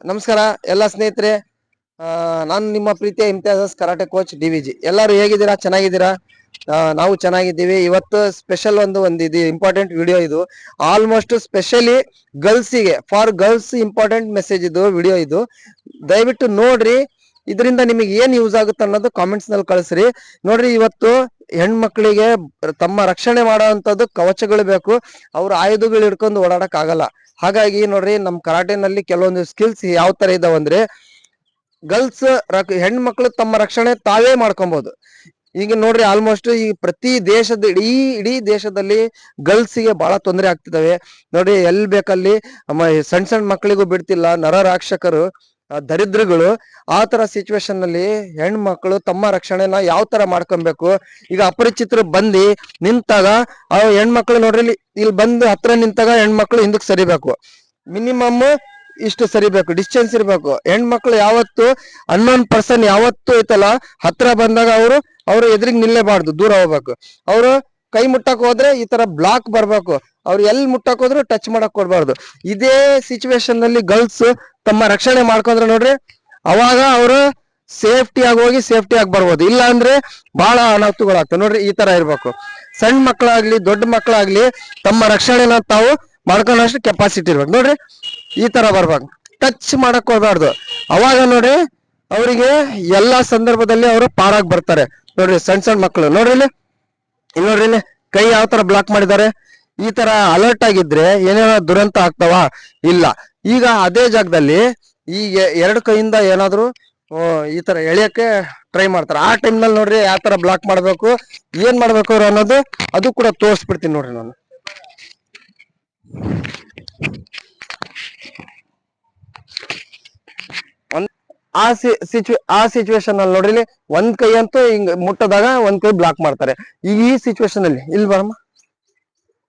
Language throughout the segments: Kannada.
ನಮಸ್ಕಾರ ಎಲ್ಲ ಸ್ನೇಹಿತರೆ. ನಾನು ನಿಮ್ಮ ಪ್ರೀತಿಯ ಇಮ್ತಿಯಾಜ್ ಕರಾಟೆ ಕೋಚ್ DVG. ಎಲ್ಲರೂ ಹೇಗಿದ್ದೀರಾ? ಚೆನ್ನಾಗಿದ್ದೀರಾ? ನಾವು ಚೆನ್ನಾಗಿದ್ದೀವಿ. ಇವತ್ತು ಸ್ಪೆಷಲ್ ಒಂದು ಇದು ಇಂಪಾರ್ಟೆಂಟ್ ವಿಡಿಯೋ. ಇದು ಆಲ್ಮೋಸ್ಟ್ ಸ್ಪೆಷಲಿ ಗರ್ಲ್ಸಿಗೆ, ಫಾರ್ ಗರ್ಲ್ಸ್ ಇಂಪಾರ್ಟೆಂಟ್ ಮೆಸೇಜ್ ಇದು ವಿಡಿಯೋ. ಇದು ದಯವಿಟ್ಟು ನೋಡ್ರಿ. ಇದರಿಂದ ನಿಮಗೆ ಏನ್ ಯೂಸ್ ಆಗುತ್ತೆ ಅನ್ನೋದು ಕಾಮೆಂಟ್ಸ್ ನಲ್ಲಿ ಕಳಿಸ್ರಿ. ನೋಡ್ರಿ, ಇವತ್ತು ಹೆಣ್ಮಕ್ಳಿಗೆ ತಮ್ಮ ರಕ್ಷಣೆ ಮಾಡುವಂತದ್ದು ಕವಚಗಳು ಬೇಕು. ಅವ್ರ ಆಯುಧಗಳು ಹಿಡ್ಕೊಂಡು ಓಡಾಡಕ್ ಆಗಲ್ಲ. ಹಾಗಾಗಿ ನೋಡ್ರಿ, ನಮ್ ಕರಾಟೆನಲ್ಲಿ ಕೆಲವೊಂದು ಸ್ಕಿಲ್ಸ್ ಯಾವ ತರ ಇದಾವಂದ್ರೆ, ಗರ್ಲ್ಸ್ ಹೆಣ್ಮಕ್ಳು ತಮ್ಮ ರಕ್ಷಣೆ ತಾವೇ ಮಾಡ್ಕೊಬಹುದು. ಈಗ ನೋಡ್ರಿ, ಆಲ್ಮೋಸ್ಟ್ ಈ ಪ್ರತಿ ದೇಶದ ಇಡೀ ದೇಶದಲ್ಲಿ ಗರ್ಲ್ಸ್ಗೆ ಬಹಳ ತೊಂದರೆ ಆಗ್ತಿದಾವೆ. ನೋಡ್ರಿ, ಎಲ್ಲಿ ಬೇಕಲ್ಲಿ ಸಣ್ಣ ಸಣ್ಣ ಮಕ್ಕಳಿಗೂ ಬಿಡ್ತಿಲ್ಲ ನರರಾಕ್ಷಕರು, ದರಿದ್ರಗಳು. ಆ ತರ ಸಿಚುವೇಶನ್ ನಲ್ಲಿ ಹೆಣ್ಮಕ್ಳು ತಮ್ಮ ರಕ್ಷಣೆನ ಯಾವ ತರ ಮಾಡ್ಕೊಬೇಕು. ಈಗ ಅಪರಿಚಿತರು ಬಂದು ನಿಂತಾಗ ಆ ಹೆಣ್ಮಕ್ಳು ನೋಡ್ರಿ, ಇಲ್ಲಿ ಬಂದು ಹತ್ರ ನಿಂತಾಗ ಹೆಣ್ಮಕ್ಳು ಹಿಂದಕ್ಕೆ ಸರಿಬೇಕು. ಮಿನಿಮಮ್ ಇಷ್ಟು ಸರಿಬೇಕು, ಡಿಸ್ಟೆನ್ಸ್ ಇರ್ಬೇಕು. ಹೆಣ್ಮಕ್ಳು ಯಾವತ್ತು ಅನ್ನೋನ್ ಪರ್ಸನ್ ಯಾವತ್ತು ಐತಲ್ಲ, ಹತ್ರ ಬಂದಾಗ ಅವರು ಎದುರಿಗೆ ನಿಲ್ಲೇಬಾರ್ದು, ದೂರ ಹೋಗ್ಬೇಕು. ಅವರು ಕೈ ಮುಟ್ಟಕ್ ಹೋದ್ರೆ ಈ ತರ ಬ್ಲಾಕ್ ಬರ್ಬೇಕು. ಅವ್ರು ಎಲ್ಲಿ ಮುಟ್ಟಕ್ ಹೋದ್ರು ಟಚ್ ಮಾಡಕ್ ಕೊಡ್ಬಾರ್ದು. ಇದೇ ಸಿಚುವೇಶನ್ ನಲ್ಲಿ ಗರ್ಲ್ಸ್ ತಮ್ಮ ರಕ್ಷಣೆ ಮಾಡ್ಕೊಂಡ್ರೆ ನೋಡ್ರಿ, ಅವಾಗ ಅವರು ಸೇಫ್ಟಿ ಆಗಿ ಹೋಗಿ ಸೇಫ್ಟಿ ಆಗಿ ಬರ್ಬೋದು. ಇಲ್ಲ ಅಂದ್ರೆ ಬಹಳ ಅನಾಹುತಗಳಾಗ್ತವೆ. ನೋಡ್ರಿ, ಈ ತರ ಇರ್ಬೇಕು. ಸಣ್ಣ ಮಕ್ಕಳಾಗ್ಲಿ ದೊಡ್ಡ ಮಕ್ಕಳಾಗ್ಲಿ ತಮ್ಮ ರಕ್ಷಣೆನ ತಾವು ಮಾಡ್ಕೊಳ್ಳೋಷ್ಟು ಕೆಪಾಸಿಟಿ ಇರ್ಬೇಕು. ನೋಡ್ರಿ, ಈ ತರ ಬರ್ಬೇಕು, ಟಚ್ ಮಾಡಕ್ ಹೋಗ್ಬಾರ್ದು. ಅವಾಗ ನೋಡ್ರಿ, ಅವರಿಗೆ ಎಲ್ಲಾ ಸಂದರ್ಭದಲ್ಲಿ ಅವರು ಪಾರಾಗಿ ಬರ್ತಾರೆ. ನೋಡ್ರಿ, ಸಣ್ಣ ಮಕ್ಕಳು ನೋಡ್ರಿ, ಇಲ್ಲಿ ನೋಡ್ರಿ, ಇಲ್ಲಿ ಕೈ ಯಾವ ತರ ಬ್ಲಾಕ್ ಮಾಡಿದ್ದಾರೆ. ಈ ತರ ಅಲರ್ಟ್ ಆಗಿದ್ರೆ ಏನೇನೋ ದುರಂತ ಆಗ್ತಾವ? ಇಲ್ಲ. ಈಗ ಅದೇ ಜಾಗದಲ್ಲಿ ಈಗ ಎರಡು ಕೈಯಿಂದ ಏನಾದ್ರು ಈ ತರ ಎಳೆಯಕ್ಕೆ ಟ್ರೈ ಮಾಡ್ತಾರೆ. ಆ ಟೈಮ್ ನಲ್ಲಿ ನೋಡ್ರಿ, ಯಾವ ತರ ಬ್ಲಾಕ್ ಮಾಡ್ಬೇಕು, ಏನ್ ಮಾಡ್ಬೇಕು ಅವ್ರು ಅನ್ನೋದು ಅದು ಕೂಡ ತೋರಿಸ್ಬಿಡ್ತೀನಿ ನೋಡ್ರಿ ನಾನು. ಆ ಸಿಚುವೇಶನ್ ಅಲ್ಲಿ ನೋಡ್ರಿ, ಒಂದ್ ಕೈ ಅಂತೂ ಹಿಂಗ್ ಮುಟ್ಟದಾಗ ಒಂದ್ ಕೈ ಬ್ಲಾಕ್ ಮಾಡ್ತಾರೆ. ಈಗ ಈ ಸಿಚುವೇಶನ್ ಅಲ್ಲಿ ಇಲ್ಲಿ ಬರಮ್ಮ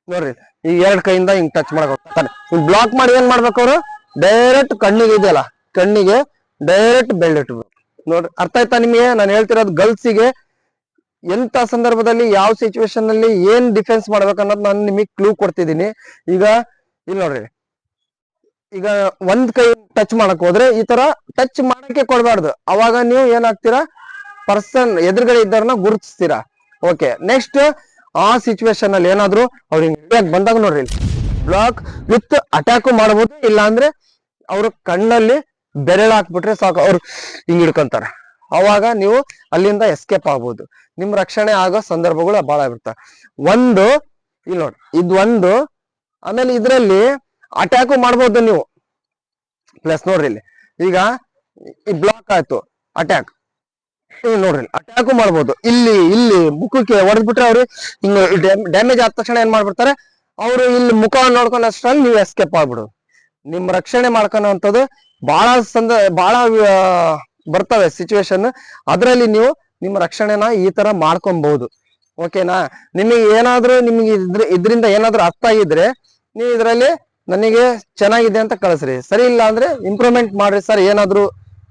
ನೋಡ್ರಿ, ಈಗ ಎರಡ್ ಕೈಯಿಂದ ಹಿಂಗ್ ಟಚ್ ಮಾಡಕ್ ಹೋಗ್ತಾರೆ. ಬ್ಲಾಕ್ ಮಾಡಿ ಏನ್ ಮಾಡ್ಬೇಕು ಅವರು? ಡೈರೆಕ್ಟ್ ಕಣ್ಣಿಗೆ ಇದೆಯಲ್ಲ, ಕಣ್ಣಿಗೆ ಡೈರೆಕ್ಟ್ ಬೆಲ್ಟ್ ಇಟ್ಬೇಕು. ನೋಡ್ರಿ, ಅರ್ಥ ಆಯ್ತಾ ನಿಮಗೆ ನಾನು ಹೇಳ್ತಿರೋದು? ಗರ್ಲ್ಸಿಗೆ ಎಂತ ಸಂದರ್ಭದಲ್ಲಿ ಯಾವ ಸಿಚುವೇಶನ್ ಅಲ್ಲಿ ಏನ್ ಡಿಫೆನ್ಸ್ ಮಾಡ್ಬೇಕು ಅನ್ನೋದು ನಾನು ನಿಮಗೆ ಕ್ಲೂ ಕೊಡ್ತಿದ್ದೀನಿ. ಈಗ ಇಲ್ಲಿ ನೋಡ್ರಿ, ಈಗ ಒಂದ್ ಕೈ ಟಚ್ ಮಾಡಕ್ ಹೋದ್ರೆ ಈ ತರ ಟಚ್ ಮಾಡಕ್ಕೆ ಕೊಡ್ಬಾರ್ದು. ಅವಾಗ ನೀವು ಏನಾಗ್ತೀರಾ? ಪರ್ಸನ್ ಎದುರುಗಡೆ ಇದ್ದಾರನ್ನ ಗುರುತಿಸ್ತೀರಾ. ಓಕೆ, ನೆಕ್ಸ್ಟ್ ಆ ಸಿಚುವೇಶನ್ ಅಲ್ಲಿ ಏನಾದ್ರು ಅವ್ರಿಗೆ ಬಂದಾಗ ನೋಡ್ರಿ, ಬ್ಲಾಕ್ ವಿತ್ ಅಟ್ಯಾಕ್ ಮಾಡಬಹುದು. ಇಲ್ಲ ಅಂದ್ರೆ ಅವ್ರ ಕಣ್ಣಲ್ಲಿ ಬೆರಳು ಹಾಕ್ಬಿಟ್ರೆ ಸಾಕು, ಅವ್ರು ಹಿಂಗ್ ಹಿಡ್ಕೊಂತಾರೆ. ಅವಾಗ ನೀವು ಅಲ್ಲಿಂದ ಎಸ್ಕೇಪ್ ಆಗ್ಬೋದು. ನಿಮ್ ರಕ್ಷಣೆ ಆಗೋ ಸಂದರ್ಭಗಳು ಬಹಳ ಇರ್ತವೆ. ಒಂದು ಇಲ್ಲಿ ನೋಡ್ರಿ, ಇದೊಂದು. ಆಮೇಲೆ ಇದ್ರಲ್ಲಿ ಅಟ್ಯಾಕ್ ಮಾಡ್ಬೋದು ನೀವು. ಪ್ಲಸ್ ನೋಡ್ರಿ, ಇಲ್ಲಿ ಈಗ ಈ ಬ್ಲಾಕ್ ಆಯ್ತು, ಅಟ್ಯಾಕ್ ನೋಡ್ರಿ, ಅಟ್ಯಾಕ್ ಮಾಡ್ಬೋದು. ಇಲ್ಲಿ ಮುಖಕ್ಕೆ ಹೊಡೆದ್ಬಿಟ್ರೆ ಅವ್ರು ಹಿಂಗ ಡ್ಯಾಮೇಜ್ ಆದ ತಕ್ಷಣ ಏನ್ ಮಾಡ್ಬಿಡ್ತಾರೆ, ಅವರು ಇಲ್ಲಿ ಮುಖ ನೋಡ್ಕೊಂಡು ಅಷ್ಟ್ರಲ್ಲಿ ನೀವು ಎಸ್ಕೇಪ್ ಆಗ್ಬಿಡೋದು. ನಿಮ್ ರಕ್ಷಣೆ ಮಾಡ್ಕೊಳ್ಳೋವಂಥದ್ದು ಬಹಳ ಬರ್ತವೆ ಸಿಚುವೇಶನ್. ಅದರಲ್ಲಿ ನೀವು ನಿಮ್ಮ ರಕ್ಷಣೆನ ಈ ತರ ಮಾಡ್ಕೊಬಹುದು. ಓಕೆನಾ? ನಿಮಗೆ ಏನಾದ್ರೂ ಇದರಿಂದ ಏನಾದ್ರೂ ಅರ್ಥ ಆಗಿದ್ರೆ ನೀವು ಇದರಲ್ಲಿ ನನಗೆ ಚೆನ್ನಾಗಿದೆ ಅಂತ ಕಳಿಸ್ರಿ. ಸರಿ ಇಲ್ಲ ಅಂದ್ರೆ ಇಂಪ್ರೂವ್ಮೆಂಟ್ ಮಾಡ್ರಿ ಸರ್. ಏನಾದ್ರು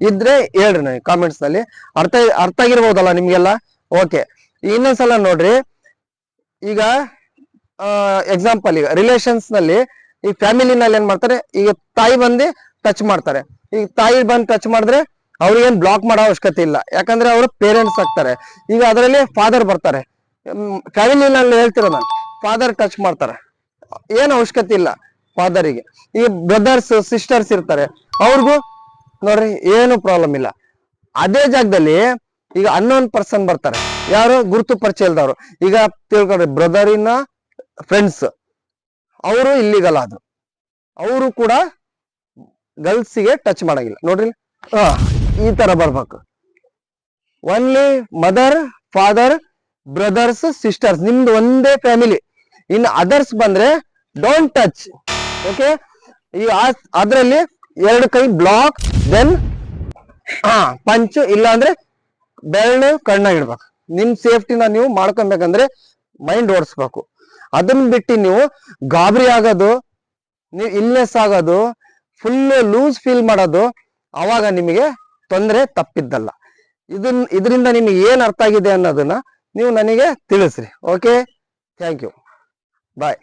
ಇದ್ರೆ ಹೇಳ್ರಿ ನನಗೆ ಕಾಮೆಂಟ್ಸ್ ನಲ್ಲಿ. ಅರ್ಥ ಆಗಿರ್ಬೋದಲ್ಲ ನಿಮ್ಗೆಲ್ಲ? ಓಕೆ, ಇನ್ನೊಂದ್ಸಲ ನೋಡ್ರಿ. ಈಗ ಎಕ್ಸಾಂಪಲ್, ಈಗ ರಿಲೇಷನ್ಸ್ ನಲ್ಲಿ, ಈ ಫ್ಯಾಮಿಲಿನಲ್ಲಿ ಏನ್ ಮಾಡ್ತಾರೆ, ಈಗ ತಾಯಿ ಬಂದು ಟಚ್ ಮಾಡ್ತಾರೆ. ಈಗ ತಾಯಿ ಬಂದು ಟಚ್ ಮಾಡಿದ್ರೆ ಅವ್ರಿಗೇನ್ ಬ್ಲಾಕ್ ಮಾಡೋ ಅವಶ್ಯಕತೆ ಇಲ್ಲ, ಯಾಕಂದ್ರೆ ಅವರು ಪೇರೆಂಟ್ಸ್ ಆಗ್ತಾರೆ. ಈಗ ಅದರಲ್ಲಿ ಫಾದರ್ ಬರ್ತಾರೆ. ಫ್ಯಾಮಿಲಿನಲ್ಲಿ ಹೇಳ್ತಿರೋ ನಾನು, ಫಾದರ್ ಟಚ್ ಮಾಡ್ತಾರೆ, ಏನ್ ಅವಶ್ಯಕತೆ ಇಲ್ಲ ಫಾದರಿಗೆ. ಈಗ ಬ್ರದರ್ಸ್ ಸಿಸ್ಟರ್ಸ್ ಇರ್ತಾರೆ, ಅವ್ರಿಗೂ ನೋಡ್ರಿ ಏನು ಪ್ರಾಬ್ಲಮ್ ಇಲ್ಲ. ಅದೇ ಜಾಗದಲ್ಲಿ ಈಗ ಅನ್ನೋನ್ ಪರ್ಸನ್ ಬರ್ತಾರೆ, ಯಾರು ಗುರುತು ಪರಿಚಯ ಇಲ್ದವ್ರು. ಈಗ ತಿಳ್ಕೊಳ್ರಿ, ಬ್ರದರಿನ ಫ್ರೆಂಡ್ಸ್, ಅವರು ಇಲ್ಲಿಗಲ್ಲ, ಅದು ಅವರು ಕೂಡ ಗರ್ಲ್ಸಿಗೆ ಟಚ್ ಮಾಡಂಗಿಲ್ಲ. ನೋಡ್ರಿ, ಈ ತರ ಬರ್ಬೇಕು. Only mother, father, brothers, sisters, ನಿಮ್ದು ಒಂದೇ ಫ್ಯಾಮಿಲಿ. ಇನ್ನು ಅದರ್ಸ್ ಬಂದ್ರೆ ಡೋಂಟ್ ಟಚ್. ಓಕೆ, ಈ ಅದ್ರಲ್ಲಿ ಎರಡು ಕೈ ಬ್ಲಾಕ್, ದೆನ್ ಪಂಚ್, ಇಲ್ಲ ಅಂದ್ರೆ ಬೆರಳು ಕಣ್ಣಾಗ ಇಡ್ಬೇಕು. ನಿಮ್ ಸೇಫ್ಟಿನ ನೀವು ಮಾಡ್ಕೊಬೇಕಂದ್ರೆ ಮೈಂಡ್ ಓಡಿಸ್ಬೇಕು. ಅದನ್ನ ಬಿಟ್ಟು ನೀವು ಗಾಬರಿ ಆಗೋದು, ನೀವು ಇಲ್ನೆಸ್ ಆಗೋದು, ಫುಲ್ ಲೂಸ್ ಫೀಲ್ ಮಾಡೋದು, ಅವಾಗ ನಿಮಗೆ ತೊಂದರೆ ತಪ್ಪಿದ್ದಲ್ಲ. ಇದರಿಂದ ನಿಮಗೆ ಏನ್ ಅರ್ಥ ಆಗಿದೆ ಅನ್ನೋದನ್ನ ನೀವು ನನಗೆ ತಿಳಿಸ್ರಿ. Okay, thank you, bye.